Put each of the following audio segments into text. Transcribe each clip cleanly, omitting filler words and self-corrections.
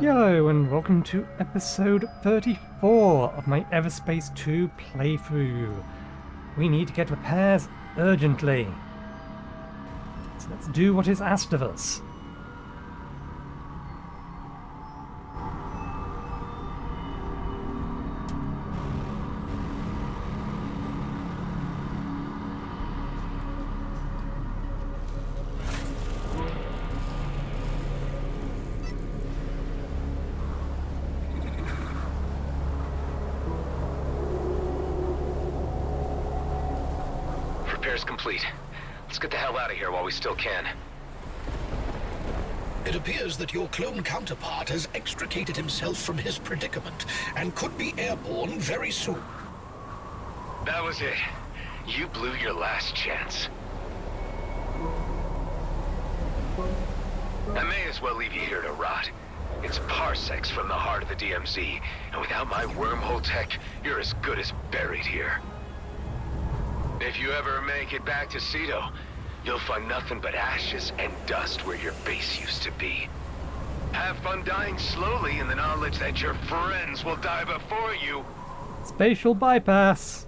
Yello, and welcome to episode 34 of my Everspace 2 playthrough. We need to get repairs urgently. So let's do what is asked of us. Repairs complete. Let's get the hell out of here while we still can. It appears that your clone counterpart has extricated himself from his predicament and could be airborne very soon. That was it. You blew your last chance. I may as well leave you here to rot. It's parsecs from the heart of the DMZ, and without my wormhole tech, you're as good as buried here. If you ever make it back to Cedo, you'll find nothing but ashes and dust where your base used to be. Have fun dying slowly in the knowledge that your friends will die before you. Spatial bypass.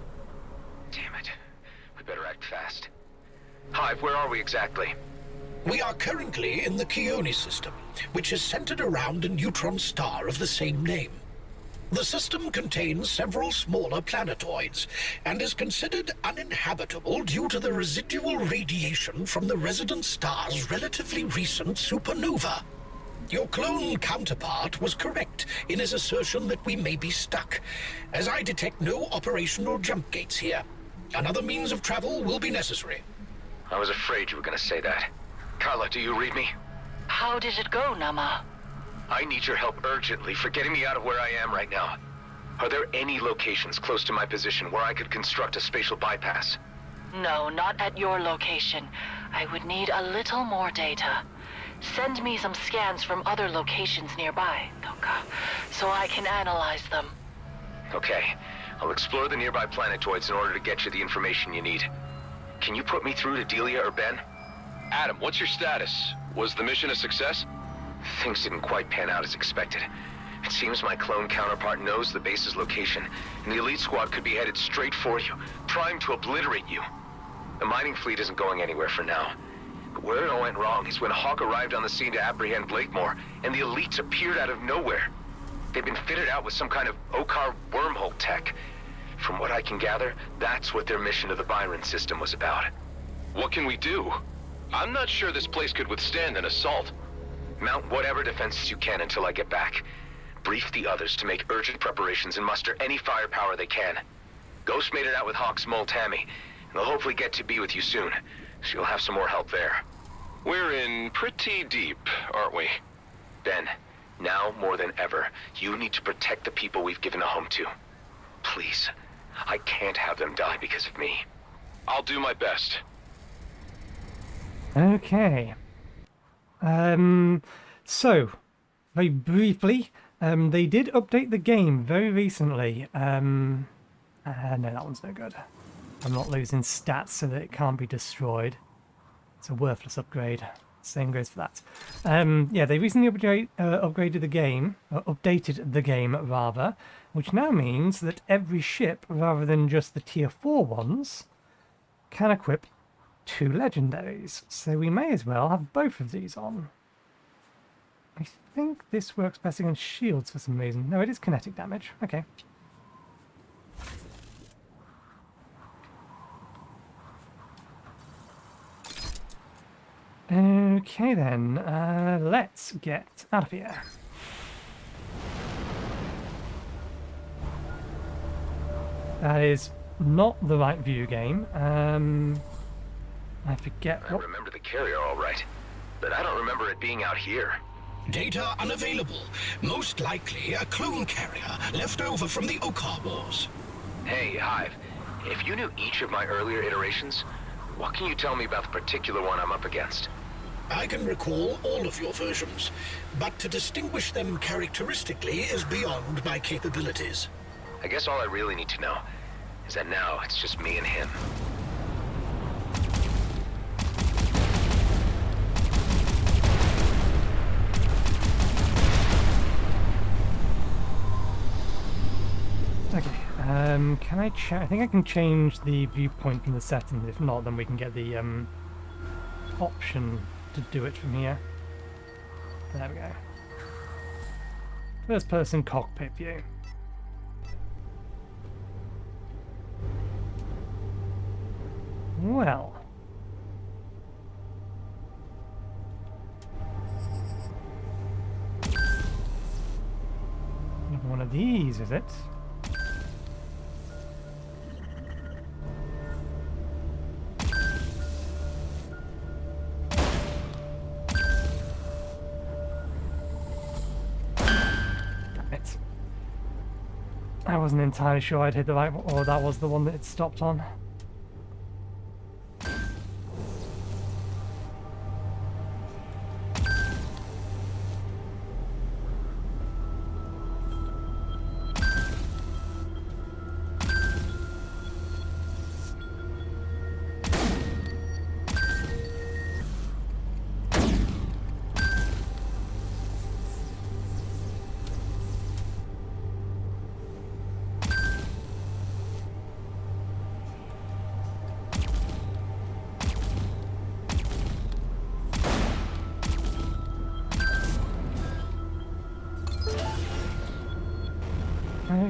Damn it. We better act fast. Hive, where are we exactly? We are currently in the Kheimon system, which is centered around a neutron star of the same name. The system contains several smaller planetoids, and is considered uninhabitable due to the residual radiation from the resident star's relatively recent supernova. Your clone counterpart was correct in his assertion that we may be stuck, as I detect no operational jump gates here. Another means of travel will be necessary. I was afraid you were going to say that. Carla, do you read me? How did it go, Nama? I need your help urgently for getting me out of where I am right now. Are there any locations close to my position where I could construct a spatial bypass? No, not at your location. I would need a little more data. Send me some scans from other locations nearby, Toka, so I can analyze them. Okay. I'll explore the nearby planetoids in order to get you the information you need. Can you put me through to Delia or Ben? Adam, what's your status? Was the mission a success? Things didn't quite pan out as expected. It seems my clone counterpart knows the base's location, and the elite squad could be headed straight for you, primed to obliterate you. The mining fleet isn't going anywhere for now. But where it all went wrong is when Hawk arrived on the scene to apprehend Blakemore, and the elites appeared out of nowhere. They've been fitted out with some kind of Okar wormhole tech. From what I can gather, that's what their mission to the Byron system was about. What can we do? I'm not sure this place could withstand an assault. Mount whatever defenses you can until I get back. Brief the others to make urgent preparations and muster any firepower they can. Ghost made it out with Hawk's mole Tammy, and they'll hopefully get to be with you soon, so you'll have some more help there. We're in pretty deep, aren't we? Ben, now more than ever, you need to protect the people we've given a home to. Please. I can't have them die because of me. I'll do my best. Okay. So, very briefly, they did update the game very recently. No, that one's no good. I'm not losing stats so that it can't be destroyed. It's a worthless upgrade. Same goes for that. Yeah, they recently upgraded the game, or updated the game rather, which now means that every ship, rather than just the tier 4 ones, can equip 2 legendaries. So we may as well have both of these on. I think this works best against shields for some reason. No, it is kinetic damage. Okay. Okay then, let's get out of here. That is not the right view game. I forget I what... remember the carrier all right, but I don't remember it being out here. Data unavailable. Most likely a clone carrier left over from the Okar Wars. Hey, Hive, if you knew each of my earlier iterations, what can you tell me about the particular one I'm up against? I can recall all of your versions, but to distinguish them characteristically is beyond my capabilities. I guess all I really need to know is that now it's just me and him. Can I I think I can change the viewpoint in the settings. If not, then we can get the option to do it from here. There we go. First person cockpit view. Well. Another one of these, is it? I wasn't entirely sure I'd hit the right one, or that was the one that it stopped on.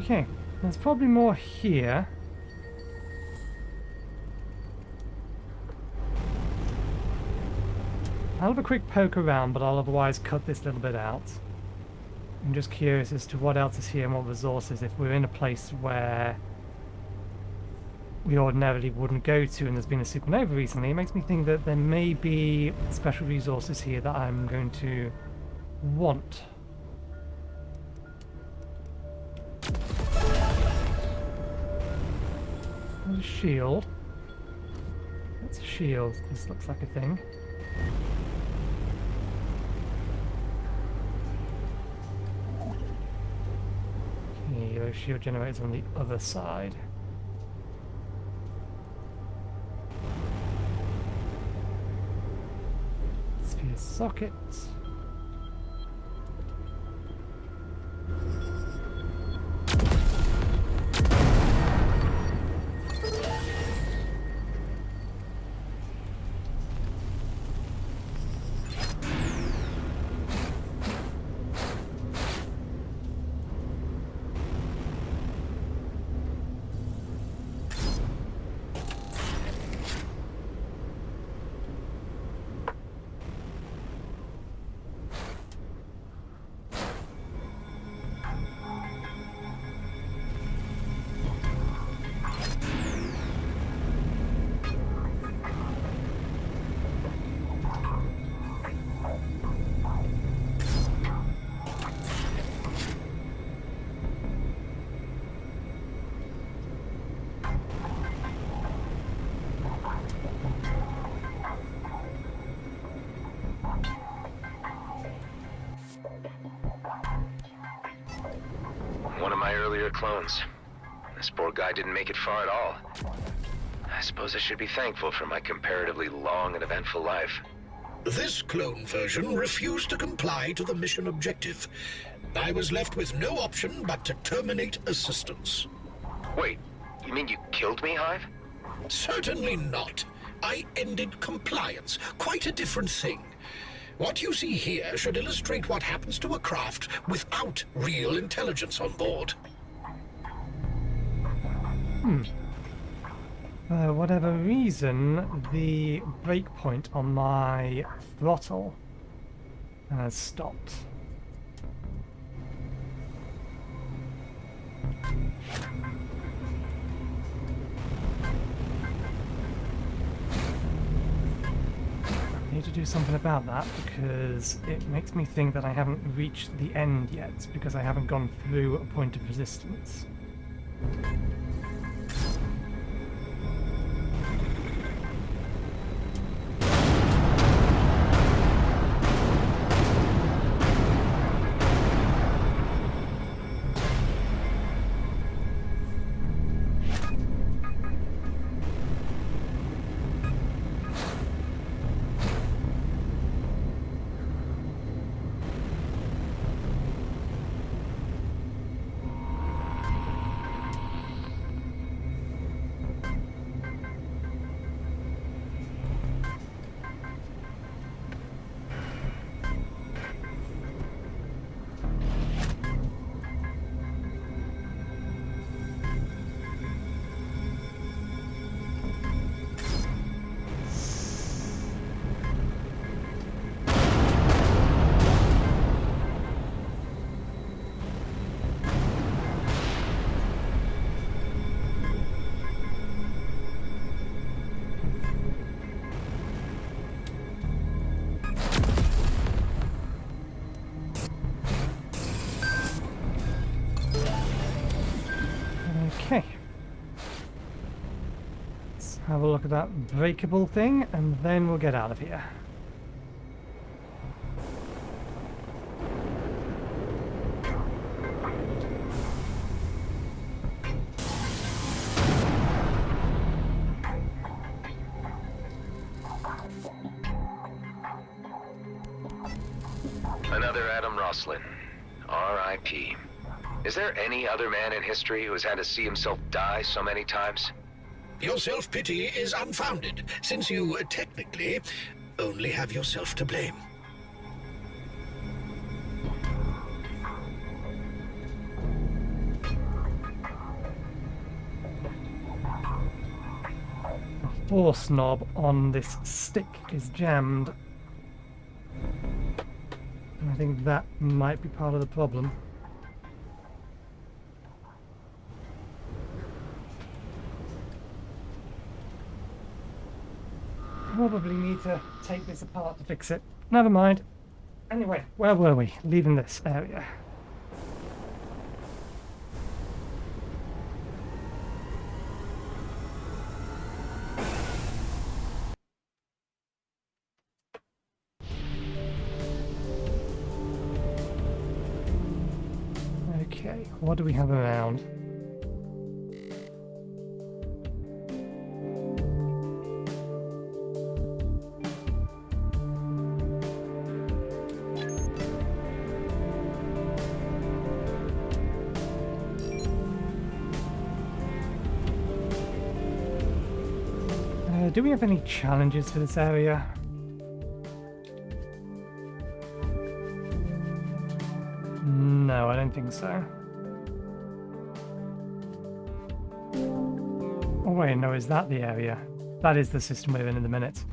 Okay, there's probably more here. I'll have a quick poke around, but I'll otherwise cut this little bit out. I'm just curious as to what else is here and what resources, if we're in a place where we ordinarily wouldn't go to and there's been a supernova recently. It makes me think that there may be special resources here that I'm going to want. There's a shield. That's a shield. This looks like a thing. Okay, those shield generators on the other side. Sphere sockets. One of my earlier clones. This poor guy didn't make it far at all. I suppose I should be thankful for my comparatively long and eventful life. This clone version refused to comply to the mission objective. I was left with no option but to terminate assistance. Wait, you mean you killed me, Hive? Certainly not. I ended compliance. Quite a different thing. What you see here should illustrate what happens to a craft without real intelligence on board. For whatever reason, the breakpoint on my throttle has stopped. I need to do something about that because it makes me think that I haven't reached the end yet because I haven't gone through a point of resistance. have a look at that breakable thing, and then we'll get out of here. Another Adam Roslin. R.I.P. Is there any other man in history who has had to see himself die so many times? Your self-pity is unfounded, since you, technically, only have yourself to blame. The force knob on this stick is jammed. And I think that might be part of the problem. Probably need to take this apart to fix it. Never mind. Anyway, where were we? Leaving this area. Okay, what do we have around? Do we have any challenges for this area? No, I don't think so. Oh wait, no, is that the area? That is the system we're in a minute.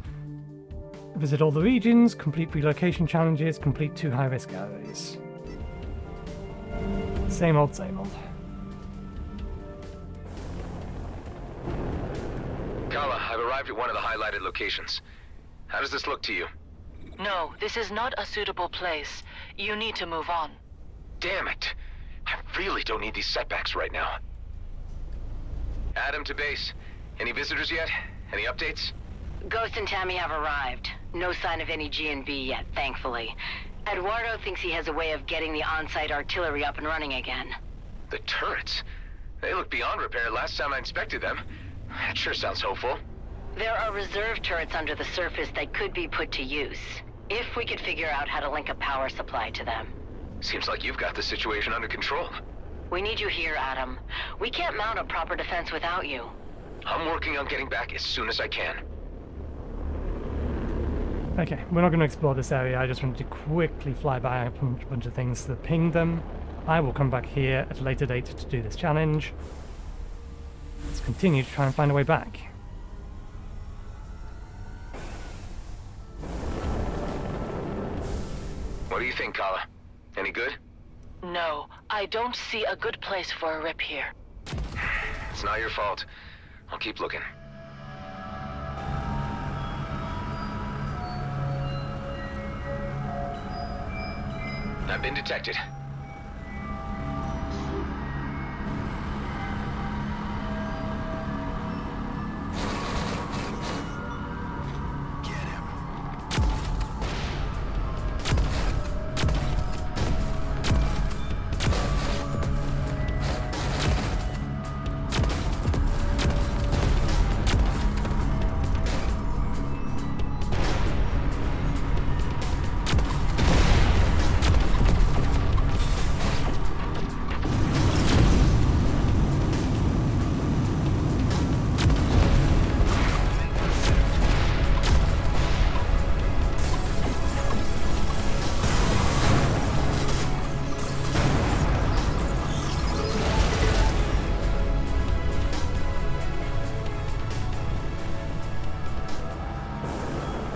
Visit all the regions, complete relocation challenges, complete 2 high-risk areas. Same old, same old. Kala, I've arrived at one of the highlighted locations. How does this look to you? No, this is not a suitable place. You need to move on. Damn it. I really don't need these setbacks right now. Adam to base. Any visitors yet? Any updates? Ghost and Tammy have arrived. No sign of any G&B yet, thankfully. Eduardo thinks he has a way of getting the on-site artillery up and running again. The turrets? They look beyond repair last time I inspected them. That sure sounds hopeful. There are reserve turrets under the surface that could be put to use, if we could figure out how to link a power supply to them. Seems like you've got the situation under control. We need you here, Adam. We can't mount a proper defense without you. I'm working on getting back as soon as I can. Okay, we're not going to explore this area. I just wanted to quickly fly by a bunch of things to ping them. I will come back here at a later date to do this challenge. Let's continue to try and find a way back. What do you think, Kala? Any good? No, I don't see a good place for a rip here. It's not your fault. I'll keep looking. I've been detected.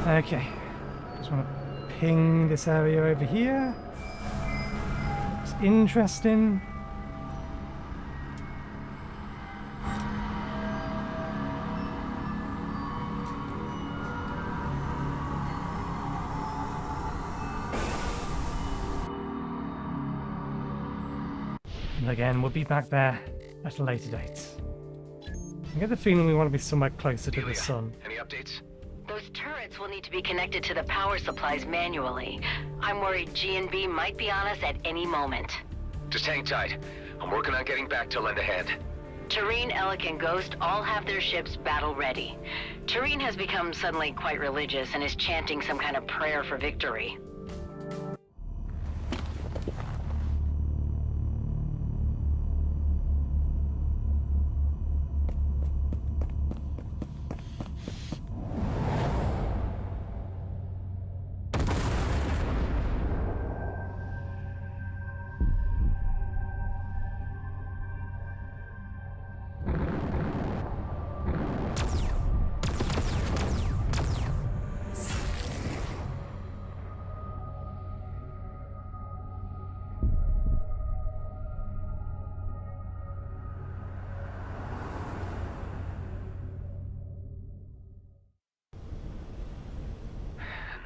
Okay, just want to ping this area over here. Looks interesting. And again, we'll be back there at a later date. I get the feeling we want to be somewhere closer to the Delia, sun. any updates? Those turrets will need to be connected to the power supplies manually. I'm worried G&B might be on us at any moment. Just hang tight. I'm working on getting back to lend a hand. Tareen, Alec, and Ghost all have their ships battle-ready. Tareen has become suddenly quite religious and is chanting some kind of prayer for victory.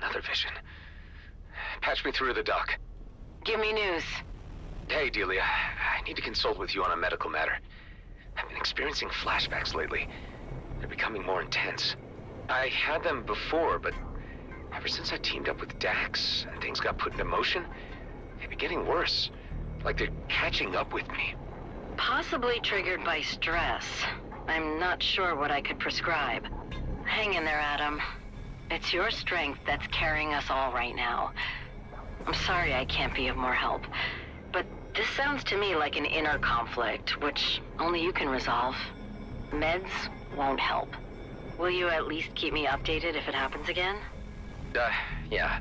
Another vision. Patch me through to the dock. Give me news. Hey, Delia. I need to consult with you on a medical matter. I've been experiencing flashbacks lately. They're becoming more intense. I had them before, but ever since I teamed up with Dax and things got put into motion, they've been getting worse. Like they're catching up with me. Possibly triggered by stress. I'm not sure what I could prescribe. Hang in there, Adam. It's your strength that's carrying us all right now. I'm sorry I can't be of more help, but this sounds to me like an inner conflict, which only you can resolve. Meds won't help. Will you at least keep me updated if it happens again? Yeah.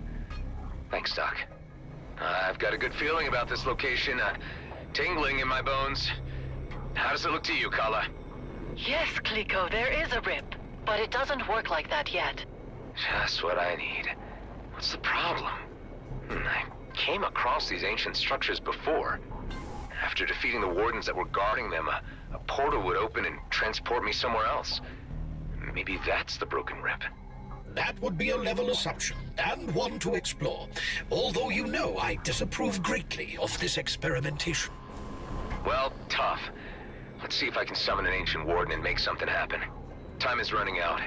Thanks, Doc. I've got a good feeling about this location, tingling in my bones. How does it look to you, Kala? Yes, Kliko, there is a rip, but it doesn't work like that yet. Just what I need. What's the problem? I came across these ancient structures before. After defeating the wardens that were guarding them, a portal would open and transport me somewhere else. Maybe that's the broken rip. That would be a level assumption, and one to explore. Although you know I disapprove greatly of this experimentation. Well, tough. Let's see if I can summon an ancient warden and make something happen. Time is running out.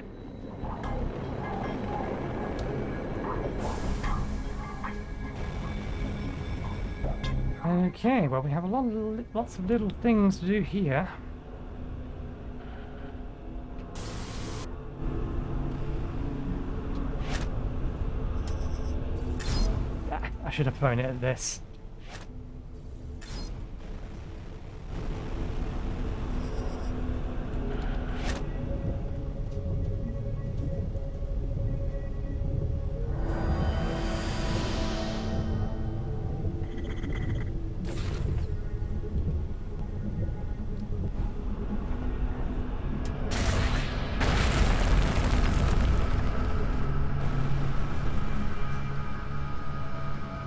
Okay, well we have lots of little things to do here. I should have thrown it at this.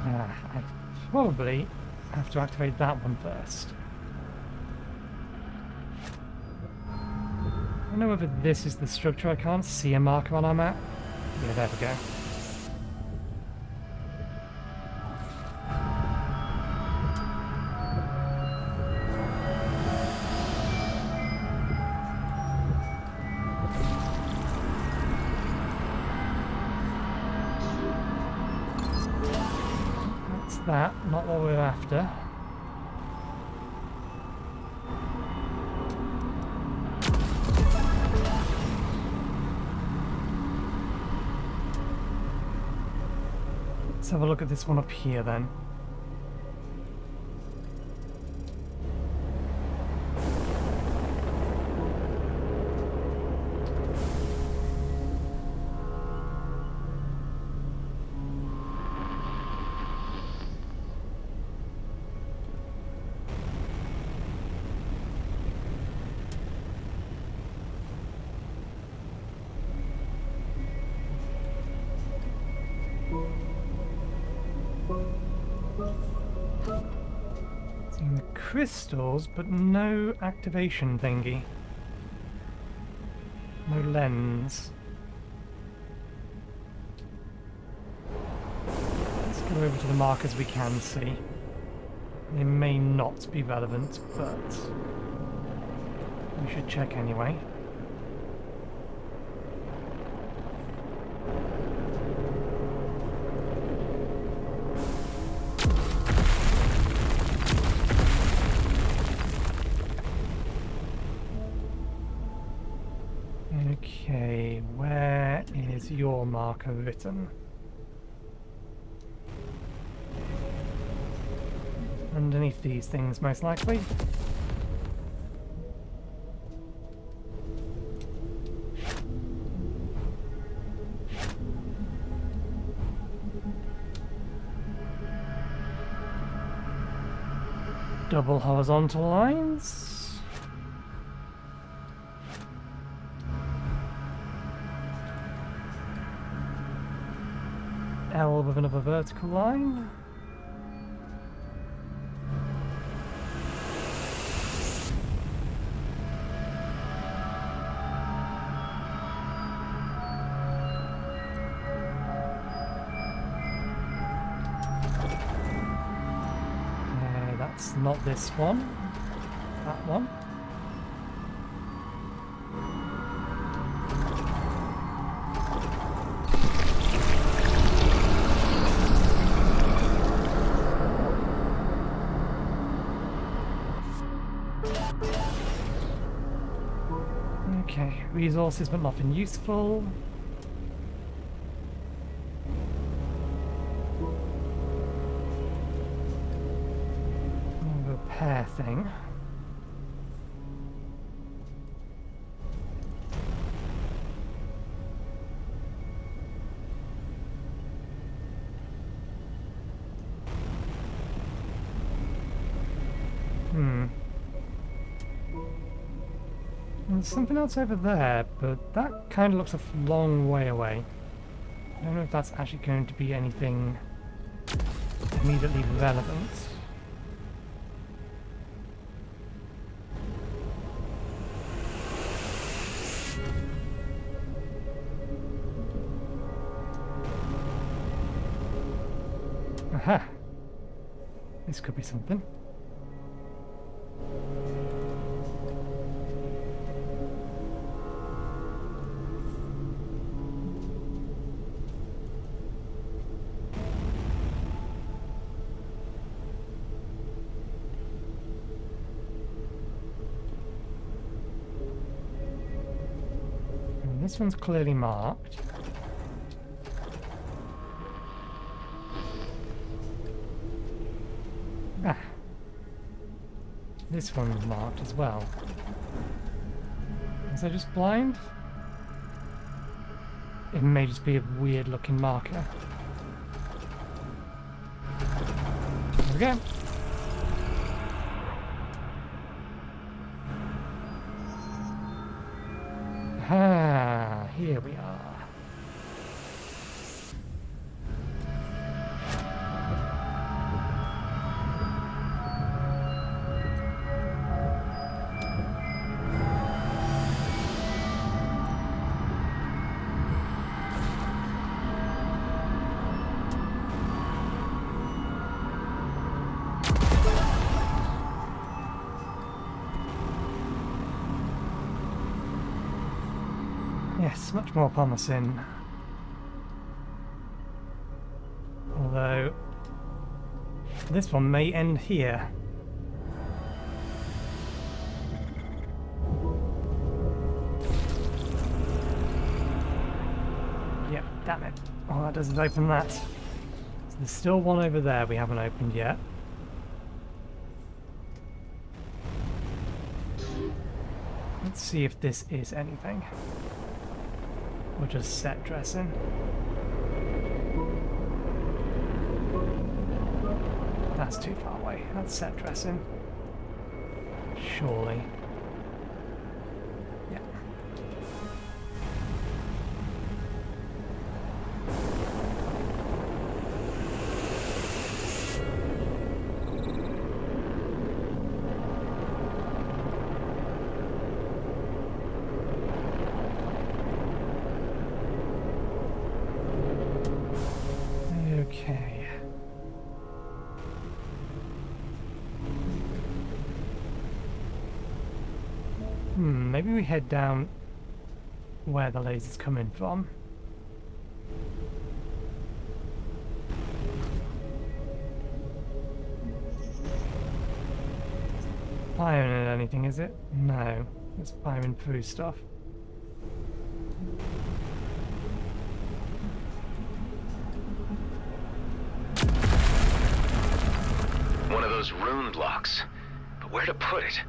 I probably have to activate that one first. I don't know whether this is the structure. I can't see a marker on our map. Yeah, there we go. That, not what we're after. Let's have a look at this one up here then. Seeing the crystals, but no activation thingy. No lens. Let's go over to the markers we can see. They may not be relevant, but we should check anyway. Okay, where is your marker written? Underneath these things, most likely. Double horizontal lines. L with another vertical line. That's not this one. That one. Okay, resources but nothing useful. Repair thing. There's something else over there, but that kind of looks a long way away. I don't know if that's actually going to be anything immediately relevant. Aha! This could be something. This one's clearly marked. Ah. This one's marked as well. Is that just blind? It may just be a weird looking marker. There we go. Ah, here we are. Yes, much more promising. Although, this one may end here. Yep, damn it. Oh, that doesn't open that. So there's still one over there we haven't opened yet. Let's see if this is anything. Or just set dressing. That's too far away. That's set dressing. Surely. Yeah. Okay. Maybe we head down where the laser's coming from. firing at anything, is it? No. It's firing through stuff. One of those rune blocks. But where to put it?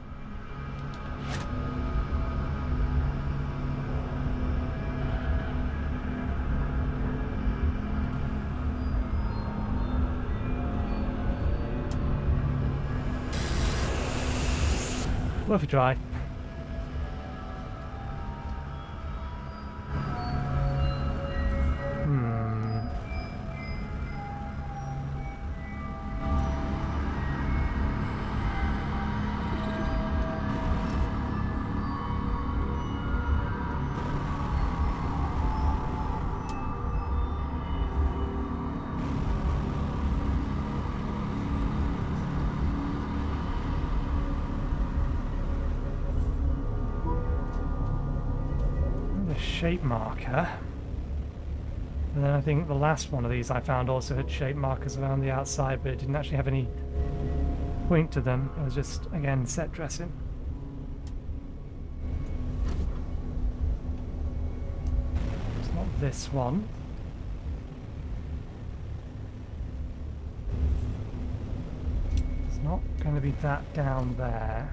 Worth a try. Shape marker. And then I think the last one of these I found also had shape markers around the outside, but it didn't actually have any point to them. It was just, again, set dressing. It's not this one. It's not going to be that down there.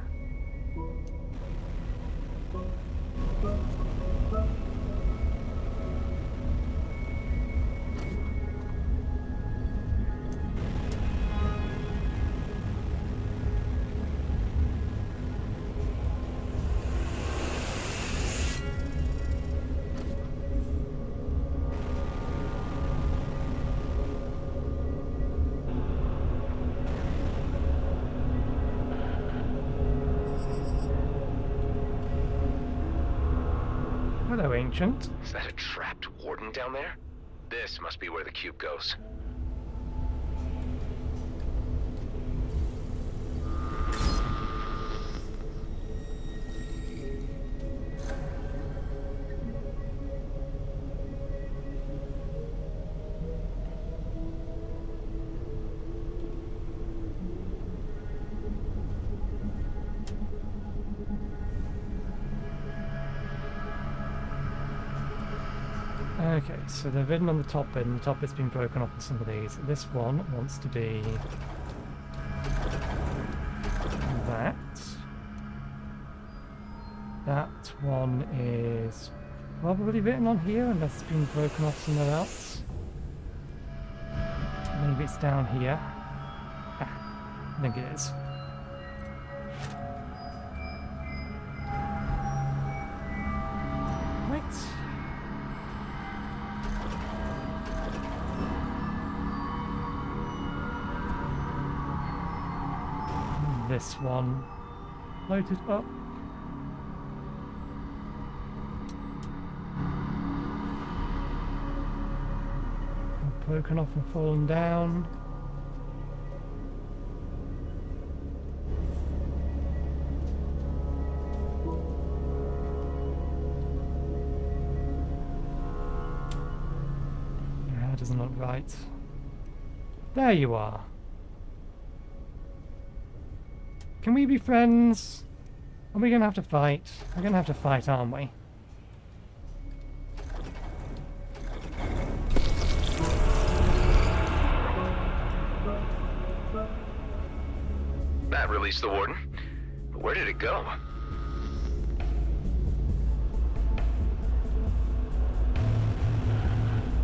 Hello, Ancient. Is that a trapped warden down there? This must be where the cube goes. Okay, so they've written on the top bit, and the top bit's been broken off with some of these. This one wants to be that. That one is probably written on here, unless it's been broken off somewhere else. Maybe it's down here. Ah, I think it is. This one loaded up. Broken off and fallen down. That doesn't look right. There you are. Can we be friends? Are we gonna have to fight? We're gonna have to fight, aren't we? That released the warden. But where did it go?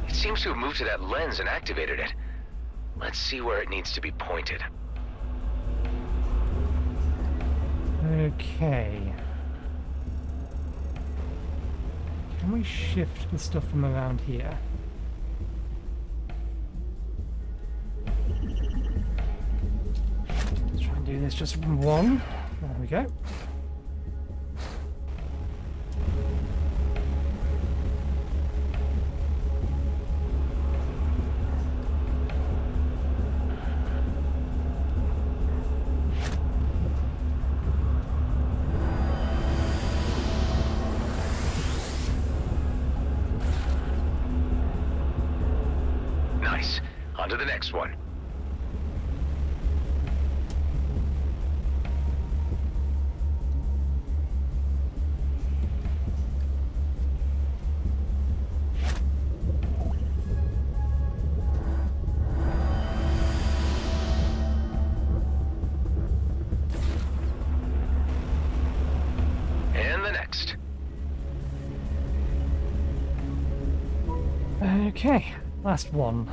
It seems to have moved to that lens and activated it. Let's see where it needs to be pointed. Okay. Can we shift the stuff from around here? Let's try and do this just one. There we go. On to the next one. Okay, last one.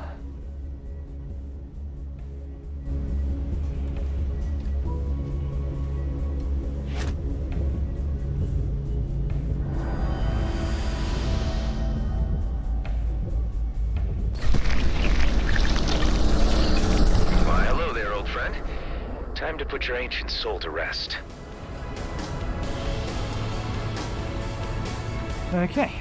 Why, hello there, old friend. Time to put your ancient soul to rest. Okay.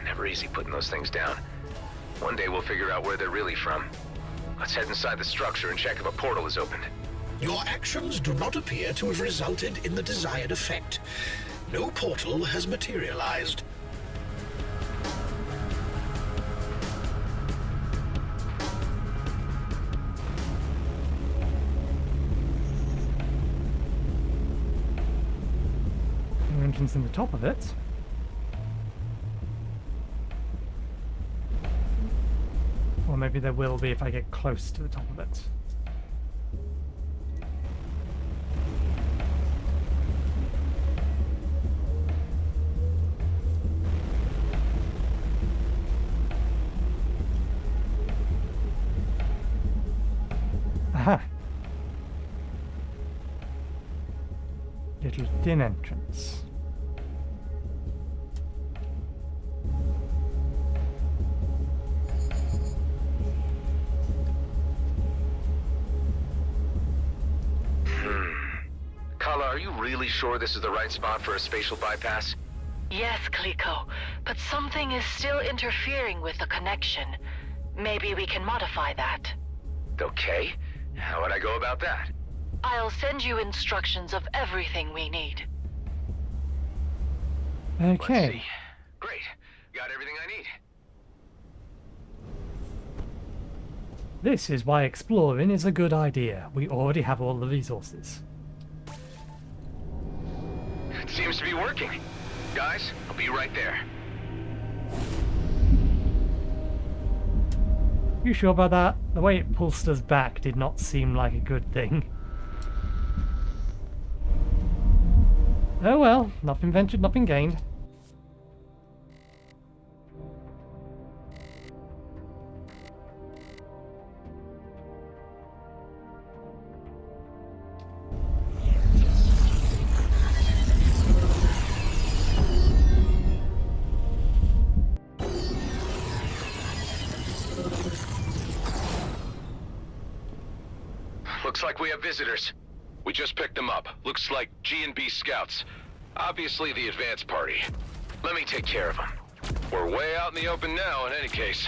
Never easy putting those things down. One day we'll figure out where they're really from. Let's head inside the structure and check if a portal is opened. Your actions do not appear to have resulted in the desired effect. No portal has materialized. No entrance in the top of it. Or maybe there will be if I get close to the top of it. Aha! Little thin entrance. Kala, are you really sure this is the right spot for a spatial bypass? Yes, Kliko, but something is still interfering with the connection. Maybe we can modify that. Okay. How would I go about that? I'll send you instructions of everything we need. Let's Okay. see. Great. Got everything I need. This is why exploring is a good idea. We already have all the resources. It seems to be working. Guys, I'll be right there. You sure about that? The way it pulsed us back did not seem like a good thing. Oh well, nothing ventured, nothing gained. Looks like we have visitors. We just picked them up. Looks like G&B scouts. Obviously the advance party. Let me take care of them. We're way out in the open now in any case.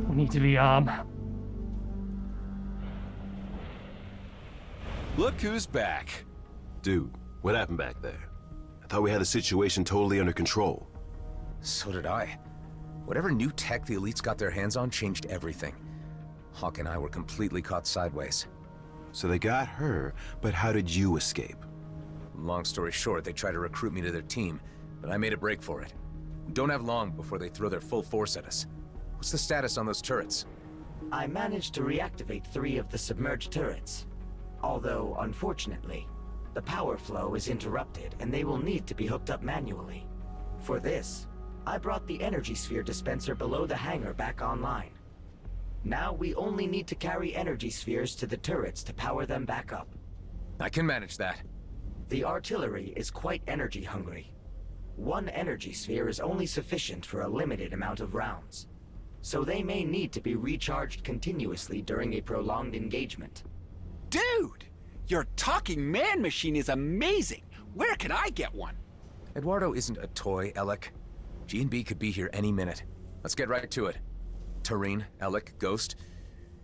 We need to rearm. Look who's back. Dude, what happened back there? I thought we had the situation totally under control. So did I. Whatever new tech the elites got their hands on changed everything. Hawk and I were completely caught sideways. So they got her, but how did you escape? Long story short, they tried to recruit me to their team, but I made a break for it. We don't have long before they throw their full force at us. What's the status on those turrets? I managed to reactivate 3 of the submerged turrets. Although, unfortunately, the power flow is interrupted and they will need to be hooked up manually. For this, I brought the energy sphere dispenser below the hangar back online. Now we only need to carry energy spheres to the turrets to power them back up. I can manage that. The artillery is quite energy hungry. 1 energy sphere is only sufficient for a limited amount of rounds. So they may need to be recharged continuously during a prolonged engagement. Dude! Your talking man machine is amazing! Where can I get one? Eduardo isn't a toy, Alec. G&B could be here any minute. Let's get right to it. Tareen, Alec, Ghost,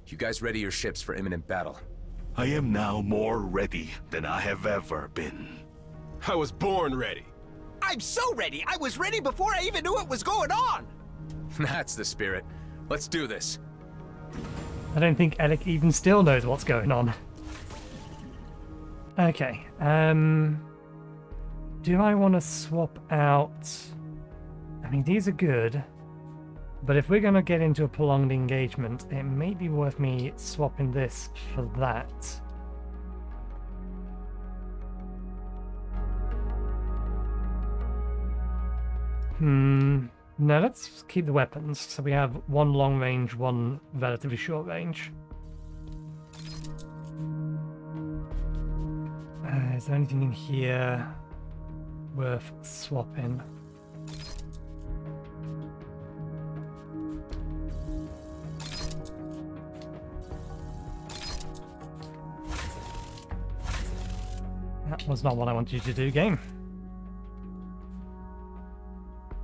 you guys ready your ships for imminent battle. I am now more ready than I have ever been. I was born ready. I'm so ready! I was ready before I even knew what was going on! That's the spirit. Let's do this. I don't think Alec even still knows what's going on. Okay, do I want to swap out... I mean, these are good, but if we're going to get into a prolonged engagement, it may be worth me swapping this for that. No, let's keep the weapons. So we have one long range, one relatively short range. Is there anything in here worth swapping? That was not what I wanted you to do, game.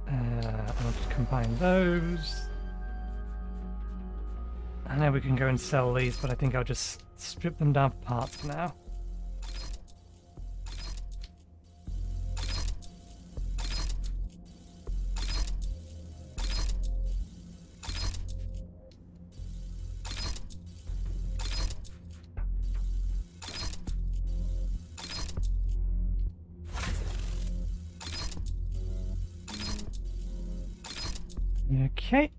I want to combine those. I know we can go and sell these, but I think I'll just strip them down for parts for now. Okay.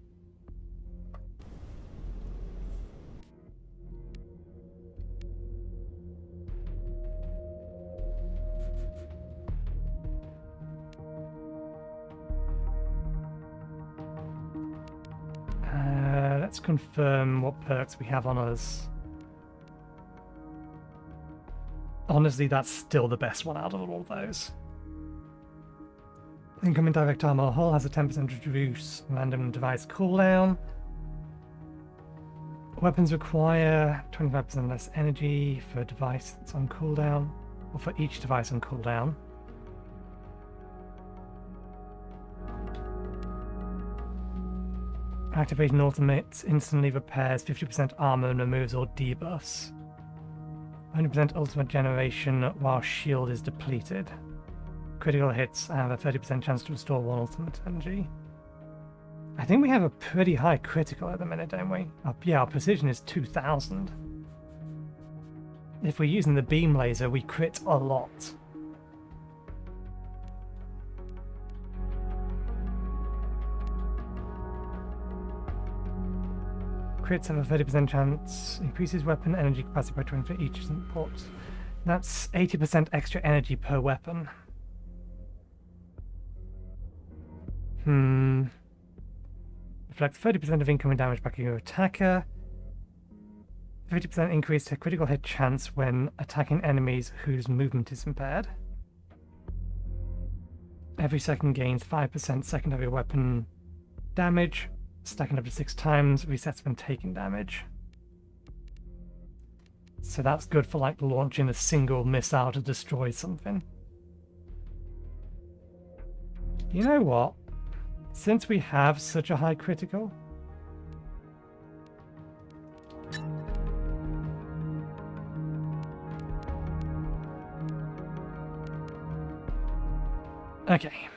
Let's confirm what perks we have on us. Honestly, that's still the best one out of all those. Incoming direct armor hull has a 10% reduce random device cooldown. Weapons require 25% less energy for a device that's on cooldown, or for each device on cooldown. Activating ultimate instantly repairs 50% armor and removes all debuffs. 100% ultimate generation while shield is depleted. Critical hits have a 30% chance to restore one ultimate energy. I think we have a pretty high critical at the minute, don't we? Yeah, our precision is 2000. If we're using the beam laser, we crit a lot. Crits have a 30% chance, increases weapon energy capacity by 20 for each port. That's 80% extra energy per weapon. Reflects 30% of incoming damage back at your attacker. 50% increase to critical hit chance when attacking enemies whose movement is impaired. Every second gains 5% secondary weapon damage. Stacking up to 6 times, resets when taking damage. So that's good for like launching a single missile to destroy something. You know what? Since we have such a high critical, okay.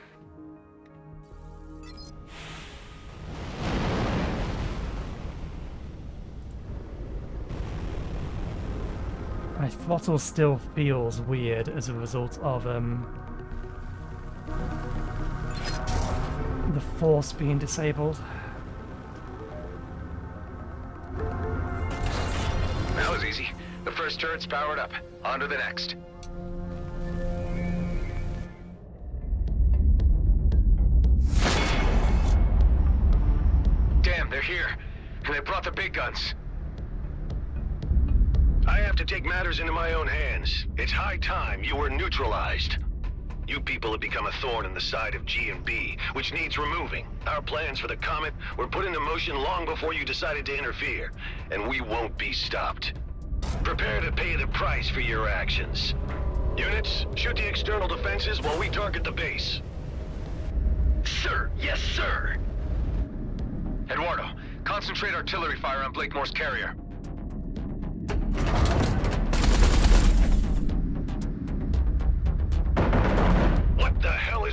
My throttle still feels weird as a result of the force being disabled. That was easy. The first turret's powered up. On to the next. Damn, they're here. And they brought the big guns. I have to take matters into my own hands. It's high time you were neutralized. You people have become a thorn in the side of G&B, which needs removing. Our plans for the Comet were put into motion long before you decided to interfere, and we won't be stopped. Prepare to pay the price for your actions. Units, shoot the external defenses while we target the base. Sir, yes, sir. Eduardo, concentrate artillery fire on Blakemore's carrier.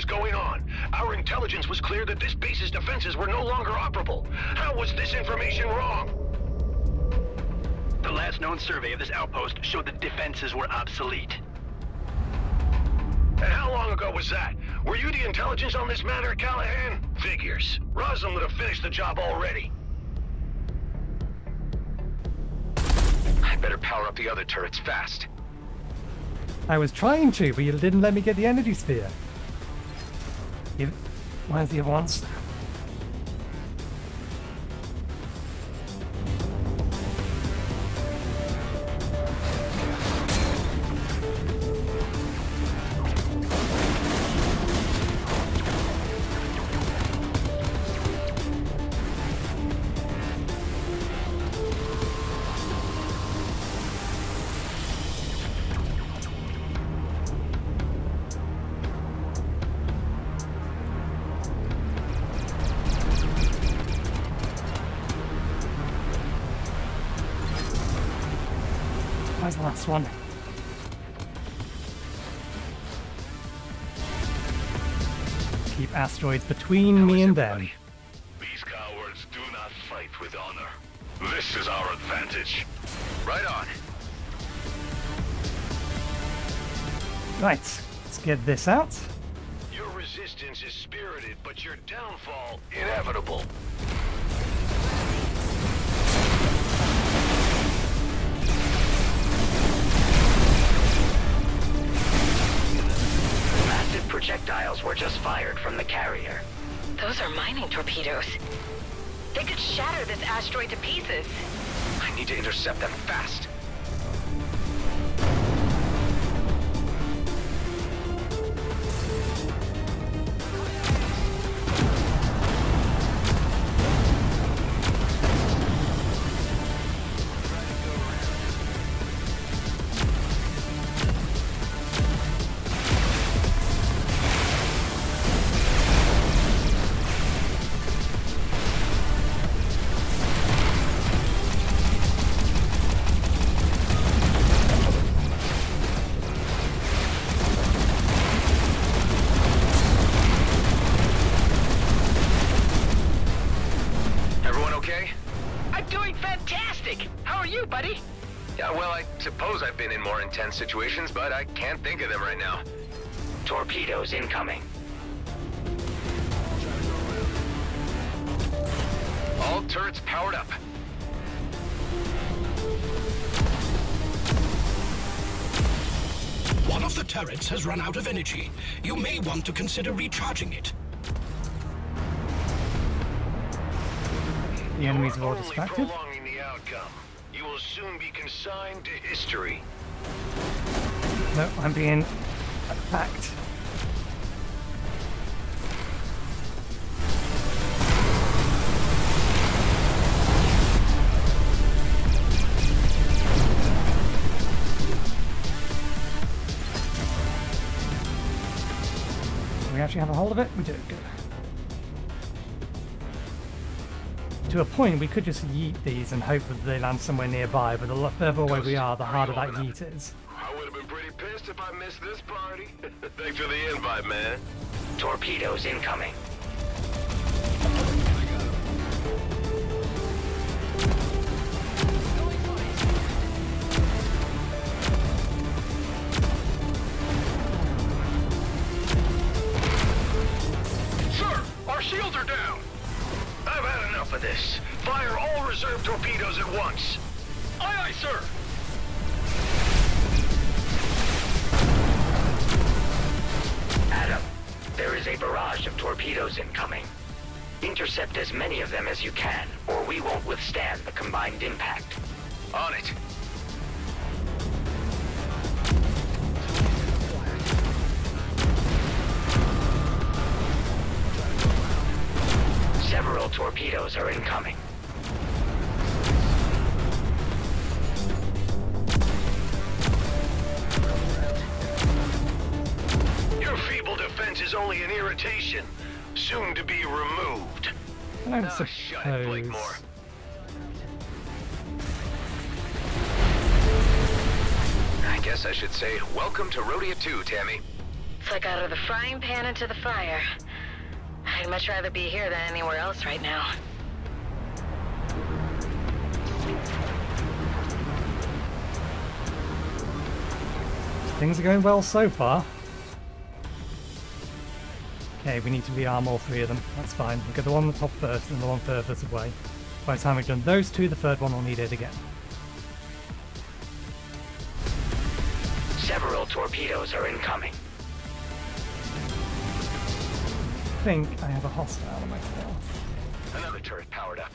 going on? Our intelligence was clear that this base's defenses were no longer operable. How was this information wrong? The last known survey of this outpost showed the defenses were obsolete. And how long ago was that? Were you the intelligence on this matter, Callahan? Figures. Roslin would have finished the job already. I better power up the other turrets fast. I was trying to, but you didn't let me get the energy sphere. Where's the other ones? Where's the last one? Keep asteroids between me and them. These cowards do not fight with honor. This is our advantage. Right on. Right, let's get this out. Your resistance is spirited, but your downfall inevitable. Massive projectiles were just fired from the carrier. Those are mining torpedoes. They could shatter this asteroid to pieces. I need to intercept them fast. Intense situations, but I can't think of them right now. Torpedoes incoming. All turrets powered up. One of the turrets has run out of energy. You may want to consider recharging it. The enemies are all distracted. Prolonging the outcome. You will soon be consigned to history. No, I'm being attacked. Do we actually have a hold of it? We do, good. To a point, we could just yeet these and hope that they land somewhere nearby, but the further away we are, the harder that yeet is. I would have been pretty pissed if I missed this party. Thanks for the invite, man. Torpedoes incoming. Sir, our shields are down. I've had enough of this. Fire all reserve torpedoes at once. Aye, aye, sir. Adam, there is a barrage of torpedoes incoming. Intercept as many of them as you can, or we won't withstand the combined impact. On it. Several torpedoes are incoming. Your feeble defense is only an irritation, soon to be removed. I don't Shut it, suppose. Blakemore. I guess I should say, welcome to Rhodia 2, Tammy. It's like out of the frying pan into the fire. I'd much rather be here than anywhere else right now. Things are going well so far. Okay, we need to rearm all three of them. That's fine. We'll get the one on the top first and the one furthest away. By the time we've done those two, the third one will need it again. Several torpedoes are incoming. I think I have a hostile on my tail. Another turret powered up.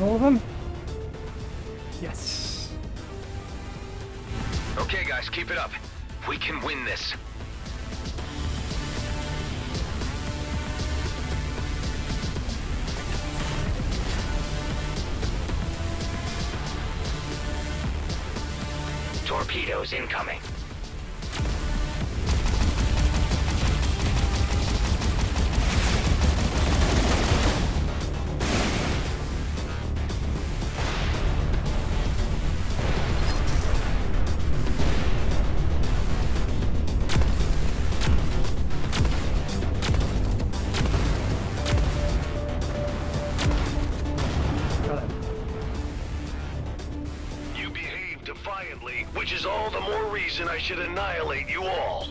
All of them? Yes. Okay, guys, keep it up. We can win this. Torpedoes incoming. Got it. You behave defiantly, which is all the more reason I should annihilate you all.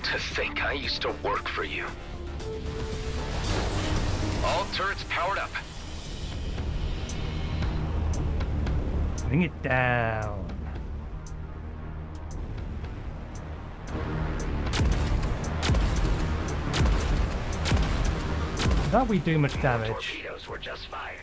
To think I used to work for you. All turrets powered up. Bring it down. That we do much damage. Torpedoes were just fired.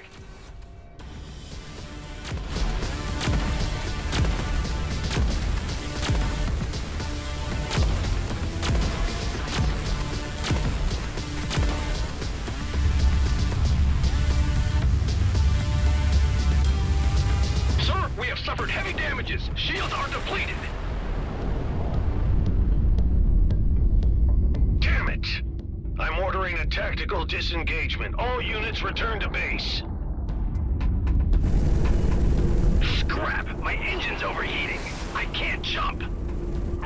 Sir, we have suffered heavy damages. Shields are depleted. Damn it! I'm ordering a tactical disengagement. All units return to base. Scrap! My engine's overheating. I can't jump.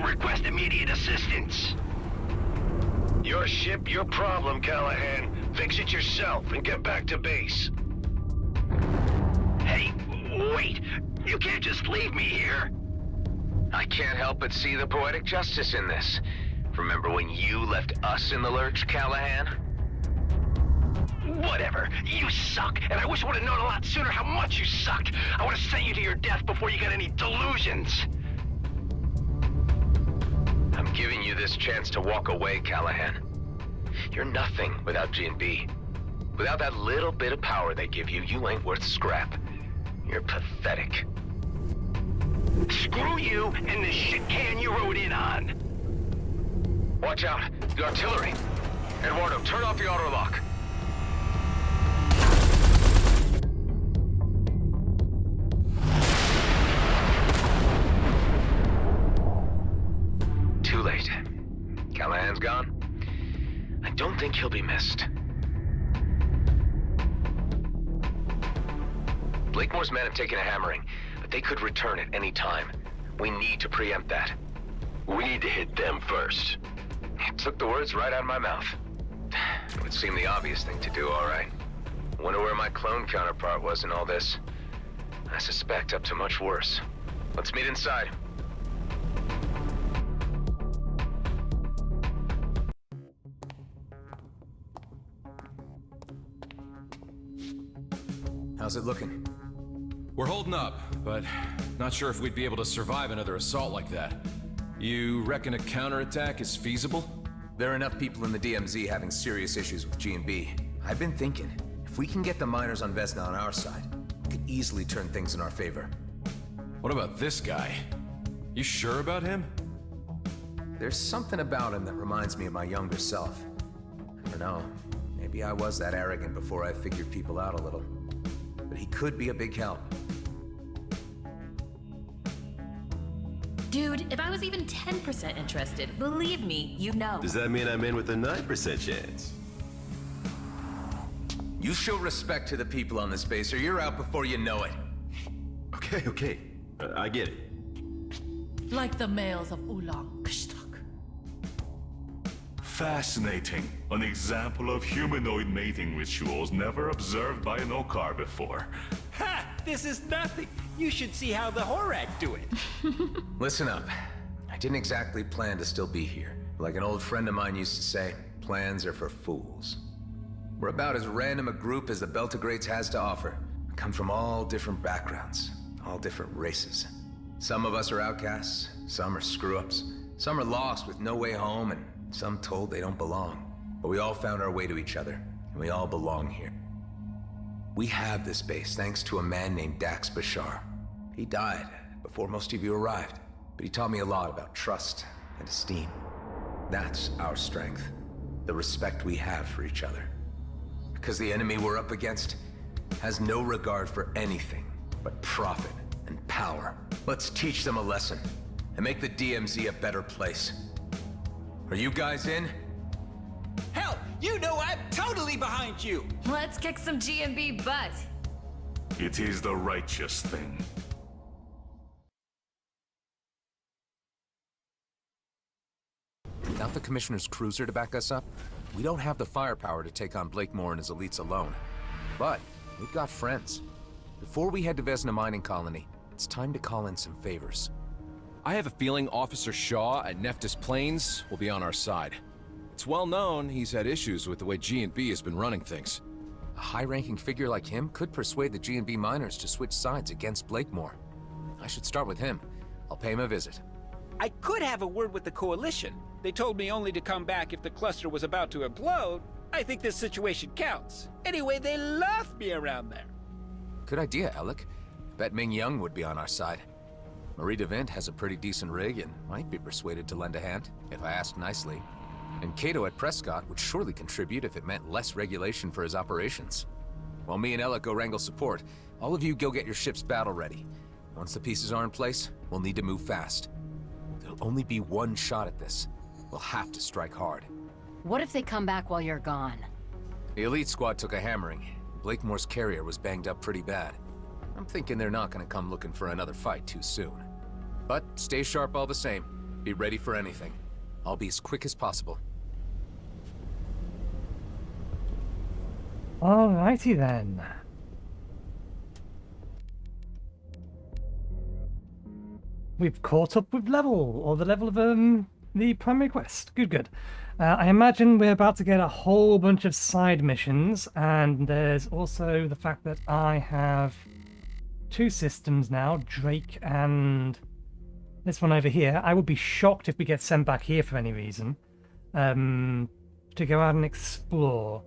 Request immediate assistance. Your ship, your problem, Callahan. Fix it yourself and get back to base. Hey, wait! You can't just leave me here! I can't help but see the poetic justice in this. Remember when you left us in the lurch, Callahan? Whatever. You suck, and I wish I would have known a lot sooner how much you sucked. I would have sent you to your death before you got any delusions. I'm giving you this chance to walk away, Callahan. You're nothing without G&B. Without that little bit of power they give you, you ain't worth scrap. You're pathetic. Screw you and the shit can you rode in on. Watch out! The artillery! Eduardo, turn off the autolock. Too late. Callahan's gone. I don't think he'll be missed. Blakemore's men have taken a hammering, but they could return at any time. We need to preempt that. We need to hit them first. You took the words right out of my mouth. It would seem the obvious thing to do, all right. Wonder where my clone counterpart was in all this. I suspect up to much worse. Let's meet inside. How's it looking? We're holding up, but not sure if we'd be able to survive another assault like that. You reckon a counterattack is feasible? There are enough people in the DMZ having serious issues with G&B. I've been thinking, if we can get the miners on Vesna on our side, we could easily turn things in our favor. What about this guy? You sure about him? There's something about him that reminds me of my younger self. I don't know. Maybe I was that arrogant before I figured people out a little. But he could be a big help. Dude, if I was even 10% interested, believe me, you know. Does that mean I'm in with a 9% chance? You show respect to the people on this base, or you're out before you know it. Okay. I get it. Like the males of Ulang Kshtak. Fascinating. An example of humanoid mating rituals never observed by an Okar before. Ha! This is nothing. You should see how the Horak do it. Listen up. I didn't exactly plan to still be here. Like an old friend of mine used to say, plans are for fools. We're about as random a group as the Beltagrades has to offer. We come from all different backgrounds, all different races. Some of us are outcasts, some are screw-ups, some are lost with no way home, and some told they don't belong. But we all found our way to each other, and we all belong here. We have this base thanks to a man named Dax Bashar. He died before most of you arrived, but he taught me a lot about trust and esteem. That's our strength, the respect we have for each other. Because the enemy we're up against has no regard for anything but profit and power. Let's teach them a lesson and make the DMZ a better place. Are you guys in? Hell, you know I'm totally behind you. Let's kick some GMB butt. It is the righteous thing. Without the Commissioner's cruiser to back us up, we don't have the firepower to take on Blakemore and his elites alone. But we've got friends. Before we head to Vesna Mining Colony, it's time to call in some favors. I have a feeling Officer Shaw at Nephthys Plains will be on our side. It's well known he's had issues with the way G&B has been running things. A high-ranking figure like him could persuade the G&B miners to switch sides against Blakemore. I should start with him. I'll pay him a visit. I could have a word with the Coalition. They told me only to come back if the cluster was about to implode. I think this situation counts. Anyway, they love me around there. Good idea, Alec. Bet Ming Young would be on our side. Marie DeVint has a pretty decent rig and might be persuaded to lend a hand, if I ask nicely. And Cato at Prescott would surely contribute if it meant less regulation for his operations. While me and Ella go wrangle support, all of you go get your ships battle ready. Once the pieces are in place, we'll need to move fast. There'll only be one shot at this. We'll have to strike hard. What if they come back while you're gone? The elite squad took a hammering. Blakemore's carrier was banged up pretty bad. I'm thinking they're not gonna come looking for another fight too soon. But stay sharp all the same. Be ready for anything. I'll be as quick as possible. Alrighty then. We've caught up with level, or the level of the primary quest. Good. I imagine we're about to get a whole bunch of side missions, and there's also the fact that I have two systems now, Drake and this one over here. I would be shocked if we get sent back here for any reason, to go out and explore.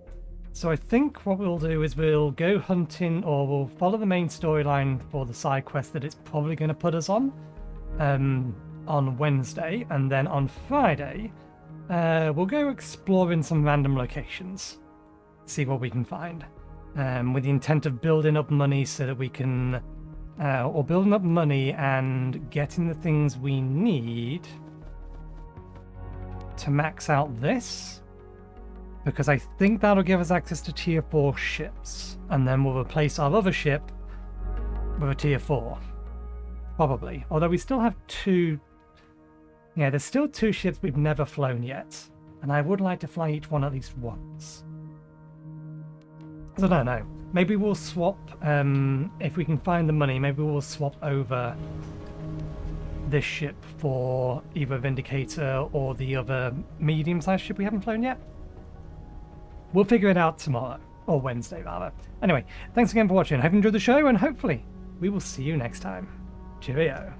So I think what we'll do is we'll go hunting, or we'll follow the main storyline for the side quest that it's probably going to put us on Wednesday, and then on Friday we'll go exploring some random locations, see what we can find, with the intent of building up money so that we can or building up money and getting the things we need to max out this, because I think that'll give us access to tier 4 ships, and then we'll replace our other ship with a tier 4. Probably. Although we still have two... Yeah, there's still two ships we've never flown yet. And I would like to fly each one at least once. So I don't know. Maybe we'll swap... if we can find the money, maybe we'll swap over this ship for either Vindicator or the other medium-sized ship we haven't flown yet. We'll figure it out tomorrow. Or Wednesday, rather. Anyway, thanks again for watching. I hope you enjoyed the show, and hopefully we will see you next time. Cheerio.